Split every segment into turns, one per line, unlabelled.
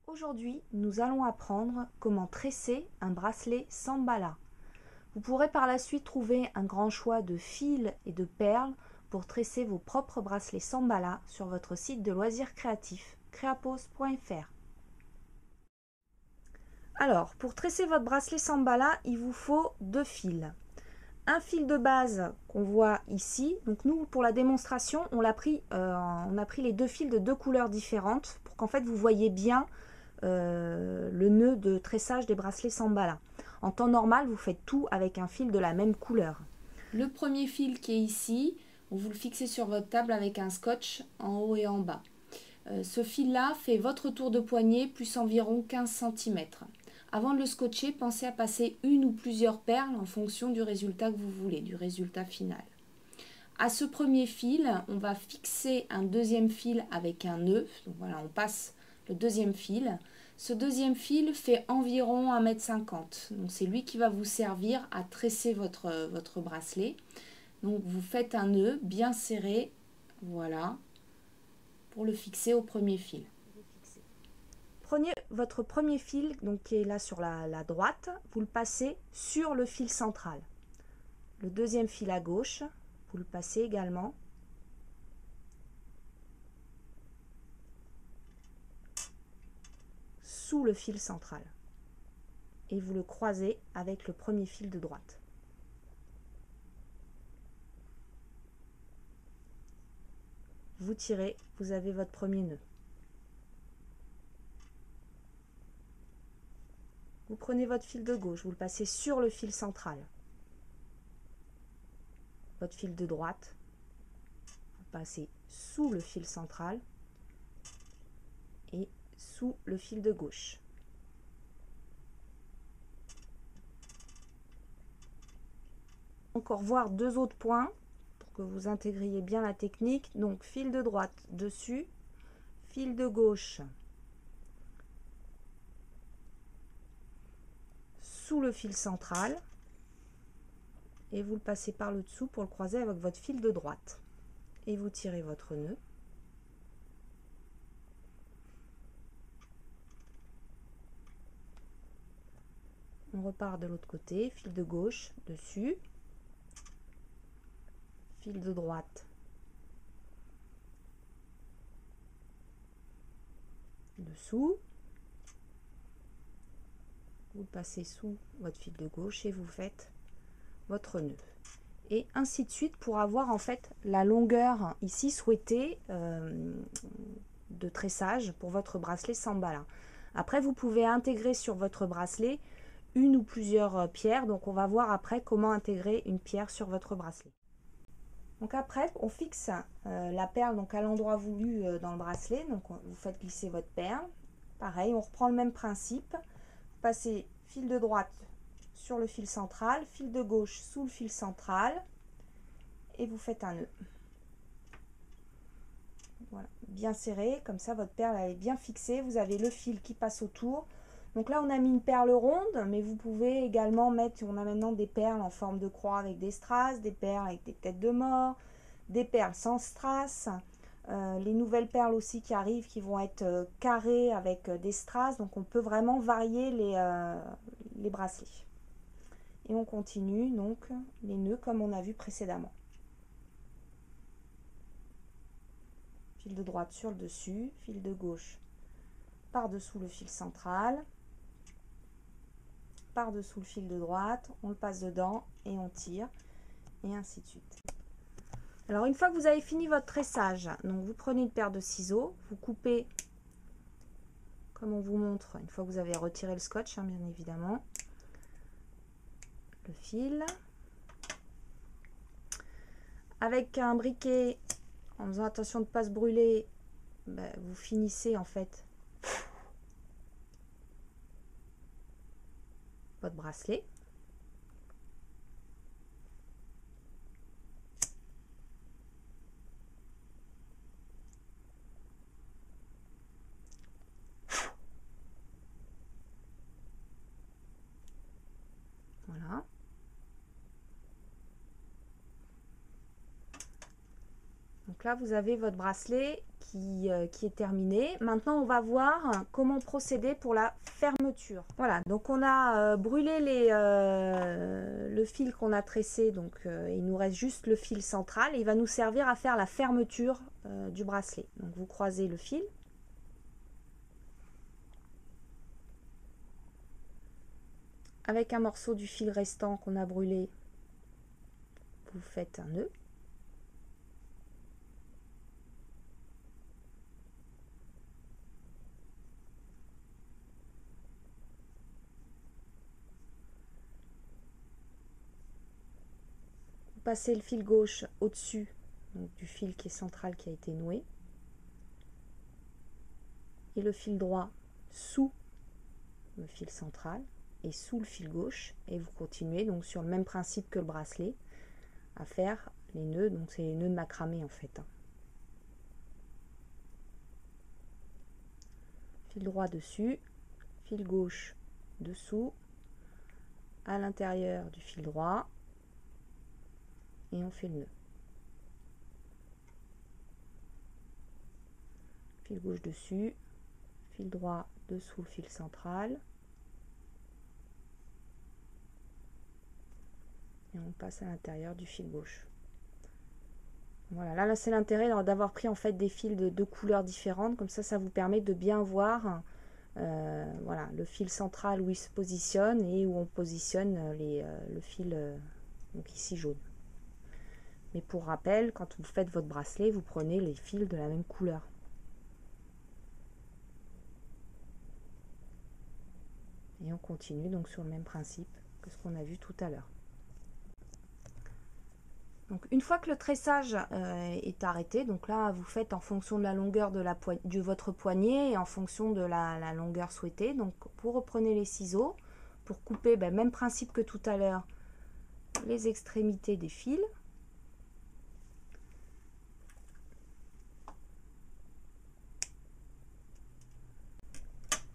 Aujourd'hui, nous allons apprendre comment tresser un bracelet Sambala. Vous pourrez par la suite trouver un grand choix de fils et de perles pour tresser vos propres bracelets Sambala sur votre site de loisirs créatifs, creapose.fr. Alors, pour tresser votre bracelet Sambala, il vous faut deux fils. Un fil de base qu'on voit ici. Donc nous, pour la démonstration, on a pris les deux fils de deux couleurs différentes pour qu'en fait vous voyez bien le nœud de tressage des bracelets Sambala. En temps normal, vous faites tout avec un fil de la même couleur.
Le premier fil qui est ici, vous le fixez sur votre table avec un scotch en haut et en bas. Ce fil-là fait votre tour de poignet plus environ 15 cm. Avant de le scotcher, pensez à passer une ou plusieurs perles en fonction du résultat que vous voulez, du résultat final. À ce premier fil, on va fixer un deuxième fil avec un nœud. Donc voilà, on passe le deuxième fil. Ce deuxième fil fait environ 1,50 m. Donc c'est lui qui va vous servir à tresser votre bracelet. Donc vous faites un nœud bien serré, voilà, pour le fixer au premier fil.
Prenez votre premier fil, donc qui est là sur la droite, vous le passez sur le fil central. Le deuxième fil à gauche, vous le passez également. Sous le fil central. Et vous le croisez avec le premier fil de droite. Vous tirez, vous avez votre premier nœud. Vous prenez votre fil de gauche, vous le passez sur le fil central. Votre fil de droite, vous passez sous le fil central et sous le fil de gauche. Encore voir deux autres points pour que vous intégriez bien la technique. Donc fil de droite dessus, fil de gauche sous le fil central et vous le passez par le dessous pour le croiser avec votre fil de droite et vous tirez votre nœud. On repart de l'autre côté, fil de gauche dessus, fil de droite dessous, vous passez sous votre fil de gauche et vous faites votre nœud. Et ainsi de suite pour avoir en fait la longueur ici souhaitée de tressage pour votre bracelet Sambala. Après vous pouvez intégrer sur votre bracelet une ou plusieurs pierres, donc on va voir après comment intégrer une pierre sur votre bracelet. Donc après on fixe la perle donc à l'endroit voulu dans le bracelet, donc vous faites glisser votre perle. Pareil, on reprend le même principe, vous passez fil de droite sur le fil central, fil de gauche sous le fil central et vous faites un nœud. Voilà, bien serré, comme ça votre perle elle est bien fixée, vous avez le fil qui passe autour. Donc là on a mis une perle ronde, mais vous pouvez également mettre, on a maintenant des perles en forme de croix avec des strass, des perles avec des têtes de mort, des perles sans strass, les nouvelles perles aussi qui arrivent qui vont être carrées avec des strass, donc on peut vraiment varier les bracelets. Et on continue donc les nœuds comme on a vu précédemment. Fil de droite sur le dessus, fil de gauche par-dessous le fil central, par-dessous le fil de droite, on le passe dedans et on tire, et ainsi de suite. Alors une fois que vous avez fini votre tressage, donc vous prenez une paire de ciseaux, vous coupez comme on vous montre, une fois que vous avez retiré le scotch, hein, bien évidemment, le fil. Avec un briquet, en faisant attention de ne pas se brûler, vous finissez en fait votre bracelet. Voilà. Donc là, vous avez votre bracelet qui est terminée. Maintenant, on va voir comment procéder pour la fermeture. Voilà, donc on a brûlé le fil qu'on a tressé, donc il nous reste juste le fil central et il va nous servir à faire la fermeture du bracelet. Donc vous croisez le fil. Avec un morceau du fil restant qu'on a brûlé, vous faites un nœud. Passez le fil gauche au-dessus du fil qui est central qui a été noué et le fil droit sous le fil central et sous le fil gauche et vous continuez donc sur le même principe que le bracelet à faire les nœuds, donc c'est les nœuds de macramé en fait. Fil droit dessus, fil gauche dessous, à l'intérieur du fil droit et on fait le nœud. Fil gauche dessus, fil droit dessous le fil central et on passe à l'intérieur du fil gauche. Voilà, là c'est l'intérêt d'avoir pris en fait des fils de deux couleurs différentes, comme ça vous permet de bien voir voilà, le fil central où il se positionne et où on positionne le fil donc ici jaune. Mais pour rappel, quand vous faites votre bracelet, vous prenez les fils de la même couleur. Et on continue donc sur le même principe que ce qu'on a vu tout à l'heure. Donc une fois que le tressage est arrêté, donc là vous faites en fonction de la longueur de votre poignet et en fonction de la longueur souhaitée. Donc vous reprenez les ciseaux pour couper, même principe que tout à l'heure, les extrémités des fils.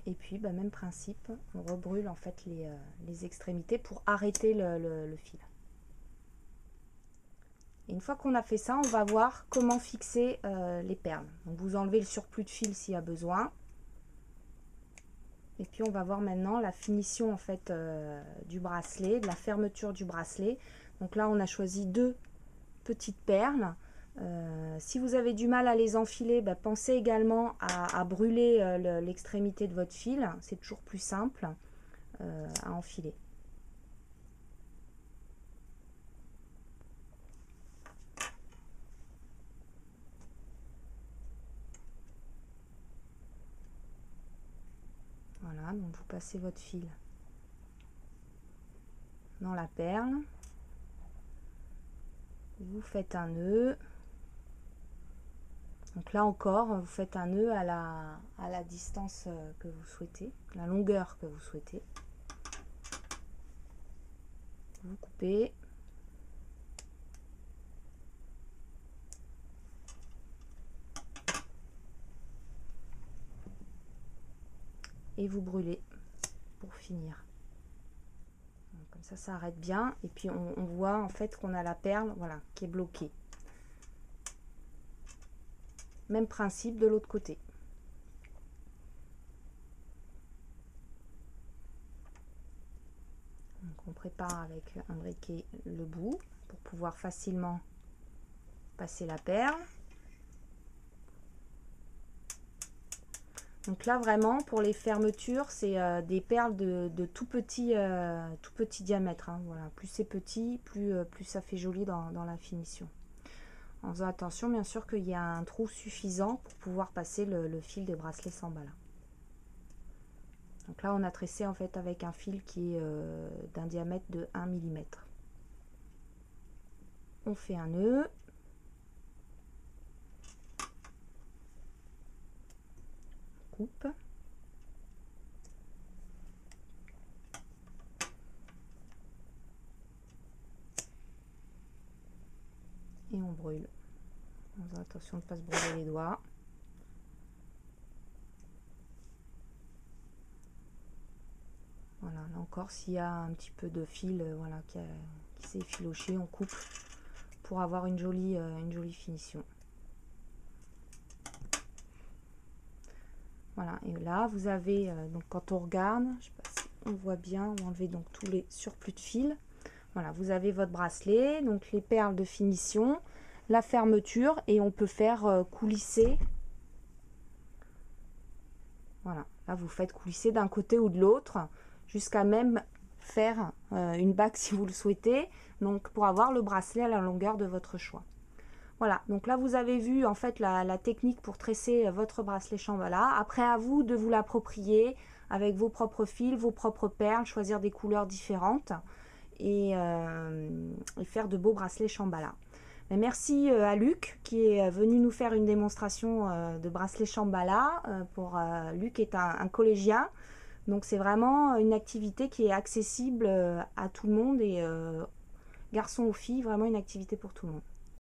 Et puis même principe, on rebrûle en fait les extrémités pour arrêter le fil. Et une fois qu'on a fait ça, on va voir comment fixer les perles. Donc vous enlevez le surplus de fil s'il y a besoin. Et puis on va voir maintenant la finition en fait du bracelet, de la fermeture du bracelet. Donc là on a choisi deux petites perles. Si vous avez du mal à les enfiler, pensez également à brûler l'extrémité de votre fil. C'est toujours plus simple à enfiler. Voilà, donc vous passez votre fil dans la perle. Vous faites un nœud. Donc là encore, vous faites un nœud à la distance que vous souhaitez, la longueur que vous souhaitez. Vous coupez. Et vous brûlez pour finir. Donc, comme ça arrête bien. Et puis on voit en fait qu'on a la perle, voilà, qui est bloquée. Même principe de l'autre côté. Donc on prépare avec un briquet le bout pour pouvoir facilement passer la perle. Donc là vraiment pour les fermetures c'est des perles de tout petit diamètre. Hein, voilà. Plus c'est petit, plus ça fait joli dans la finition. En faisant attention bien sûr qu'il y a un trou suffisant pour pouvoir passer le fil des bracelets sans balin. Donc là on a tressé en fait avec un fil qui est d'un diamètre de 1 mm. On fait un nœud. On coupe. Et on brûle. En faisant attention de ne pas se brûler les doigts. Voilà, là encore, s'il y a un petit peu de fil voilà, qui s'est effiloché, on coupe pour avoir une jolie finition. Voilà, et là vous avez, donc quand on regarde, je sais pas si on voit bien, on va enlever donc tous les surplus de fil. Voilà, vous avez votre bracelet, donc les perles de finition, la fermeture, et on peut faire coulisser. Voilà, là vous faites coulisser d'un côté ou de l'autre, jusqu'à même faire une bague si vous le souhaitez, donc pour avoir le bracelet à la longueur de votre choix. Voilà, donc là vous avez vu en fait la technique pour tresser votre bracelet Shambhala. Après, à vous de vous l'approprier avec vos propres fils, vos propres perles, choisir des couleurs différentes et faire de beaux bracelets Shambhala. Mais merci à Luc qui est venu nous faire une démonstration de bracelet Shambhala. Luc est un collégien, donc c'est vraiment une activité qui est accessible à tout le monde et garçons ou filles, vraiment une activité pour tout le monde.